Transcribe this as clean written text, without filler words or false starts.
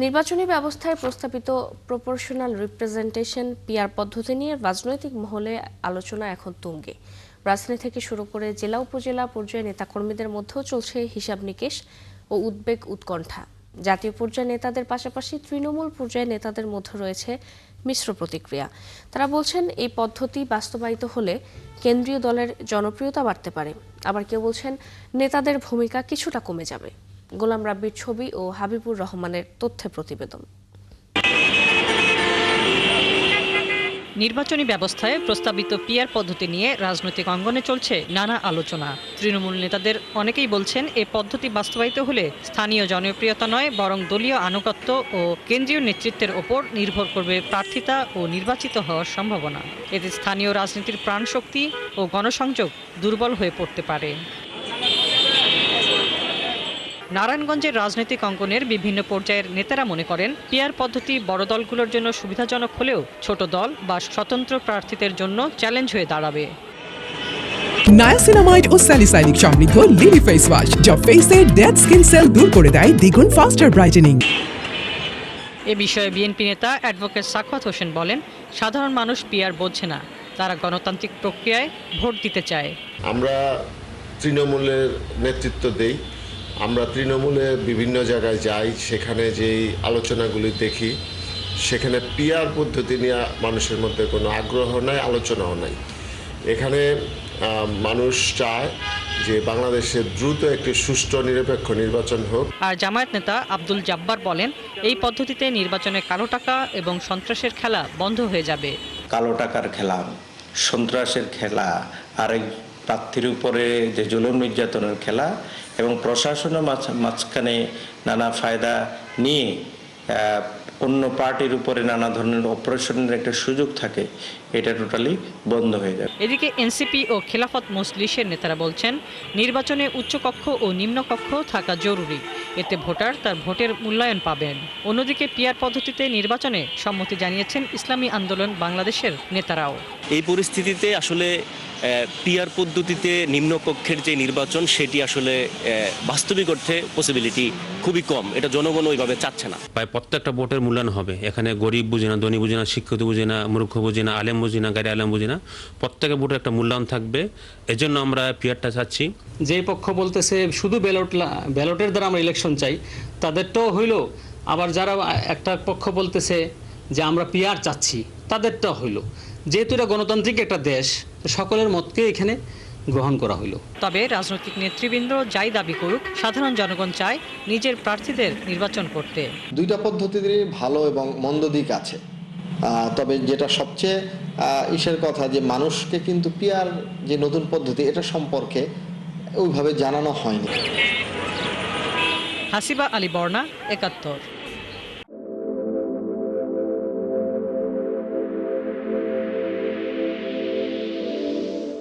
নির্বাচনী ব্যবস্থায় প্রস্তাবিত প্রপোর্শনাল রিপ্রেজেন্টেশন পিআর পদ্ধতি নিয়ে রাজনৈতিক মহলে আলোচনা এখন তুঙ্গে। রাজধানী থেকে শুরু করে জেলা উপজেলা পর্যায়ে নেতাকর্মীদের মধ্যেও চলছে হিসাব নিকেশ ও উদ্বেগ উৎকণ্ঠা। জাতীয় পর্যায়ে নেতাদের পাশাপাশি তৃণমূল পর্যায়ে নেতাদের মধ্যে রয়েছে মিশ্র প্রতিক্রিয়া। তারা বলছেন এই পদ্ধতি বাস্তবায়িত হলে কেন্দ্রীয় দলের জনপ্রিয়তা বাড়তে পারে, আবার কেউ বলছেন নেতাদের ভূমিকা কিছুটা কমে যাবে। গোলাম রাব্বির ছবি ও হাবিবুর রহমানের তথ্যে প্রতিবেদন। নির্বাচনী ব্যবস্থায় প্রস্তাবিত পিআর পদ্ধতি নিয়ে রাজনৈতিক অঙ্গনে চলছে নানা আলোচনা। তৃণমূল নেতাদের অনেকেই বলছেন এ পদ্ধতি বাস্তবায়িত হলে স্থানীয় জনপ্রিয়তা নয়, বরং দলীয় আনুগত্য ও কেন্দ্রীয় নেতৃত্বের ওপর নির্ভর করবে প্রার্থিতা ও নির্বাচিত হওয়ার সম্ভাবনা। এতে স্থানীয় রাজনীতির প্রাণশক্তি ও গণসংযোগ দুর্বল হয়ে পড়তে পারে। নারায়ণগঞ্জের রাজনৈতিক অঙ্গনের বিভিন্ন পর্যায়ের নেতারা মনে করেন পিআর পদ্ধতি বড় দলগুলোর জন্য সুবিধাজনক হলেও ছোট দল বা স্বতন্ত্র প্রার্থীদের জন্য চ্যালেঞ্জ হয়ে দাঁড়াবে। নায়াসিনামাইড ও স্যালিসাইলিক সমৃদ্ধ লিলি ফেস ওয়াশ যা ফেসের ডেড স্কিন সেল দূর করে দেয় দ্বিগুণ ফাস্টার ব্রাইটেনিং। এ বিষয়ে বিএনপি নেতা অ্যাডভোকেট সাখাওয়াত হোসেন বলেন, সাধারণ মানুষ পিআর বোঝে না, তারা গণতান্ত্রিক প্রক্রিয়ায় ভোট দিতে চায়। আমরা তৃণমূলের নেতৃত্ব দেই, আমরা তৃণমূলে বিভিন্ন জায়গায় যাই, সেখানে যেই আলোচনাগুলি দেখি সেখানে পিআর পদ্ধতি নিয়ে মানুষের মধ্যে কোনো আগ্রহ নাই, আলোচনাও নাই। এখানে মানুষ চায় যে বাংলাদেশে দ্রুত একটি সুষ্ঠু নিরপেক্ষ নির্বাচন হোক। আর জামায়াত নেতা আব্দুল জাব্বার বলেন, এই পদ্ধতিতে নির্বাচনে কালো টাকা এবং সন্ত্রাসের খেলা বন্ধ হয়ে যাবে। কালো টাকার খেলা, সন্ত্রাসের খেলা, আর এই প্রার্থীর উপরে যে জুলুম নির্যাতনের খেলা এবং প্রশাসনের মাঝখানে নানা ফায়দা নিয়ে অন্য পার্টির উপরে নানা ধরনের অপারেশনের একটা সুযোগ থাকে, এটা টোটালি বন্ধ হয়ে যাবে। এদিকে এনসিপি ও খেলাফত মজলিসের নেতারা বলছেন, নির্বাচনে উচ্চকক্ষ ও নিম্নকক্ষ থাকা জরুরি, এতে ভোটার তার ভোটের মূল্যায়ন পাবেন। অন্যদিকে পিআর পদ্ধতিতে নির্বাচনে সম্মতি জানিয়েছেন ইসলামী আন্দোলন বাংলাদেশের নেতারাও। এই পরিস্থিতিতে আসলে পিআর পদ্ধতিতে নিম্নকক্ষের যে নির্বাচন সেটি আসলে বাস্তবিক অর্থে পসিবিলিটি খুবই কম, এটা জনগণ ওইভাবে চাচ্ছে না। প্রায় প্রত্যেকটা ভোটের মূল্যায়ন হবে, এখানে গরিব বুঝে না, ধনী বুঝে না, শিক্ষিত বুঝে না, মূর্খ বুঝে না, আলেম বুঝে না, গাড়ি আলেম বুঝে না, প্রত্যেকের ভোটের একটা মূল্যায়ন থাকবে। এজন্য আমরা পিআরটা চাচ্ছি। যে পক্ষ বলতেছে শুধু ব্যালটের দ্বারা আমরা ইলেকশন চাই, তাদেরটাও হইল, আবার যারা একটা পক্ষ বলতেছে যে আমরা পিআর চাচ্ছি, তাদেরটাও হইল। যেহেতু এটা গণতান্ত্রিক একটা দেশ, সকলের মতকে এখানে গ্রহণ করা হইল। তবে রাজনৈতিক নেতৃবৃন্দ যাই দাবি করুক, সাধারণ জনগণ চায় নিজের প্রার্থীদের নির্বাচন করতে। দুইটা পদ্ধতিরই ভালো এবং মন্দ দিক আছে, তবে যেটা সবচেয়ে ইসের কথা যে মানুষকে কিন্তু পিআর যে নতুন পদ্ধতি এটা সম্পর্কে ওইভাবে জানানো হয়নি। হাসিবা আলী বর্ণা, ৭১।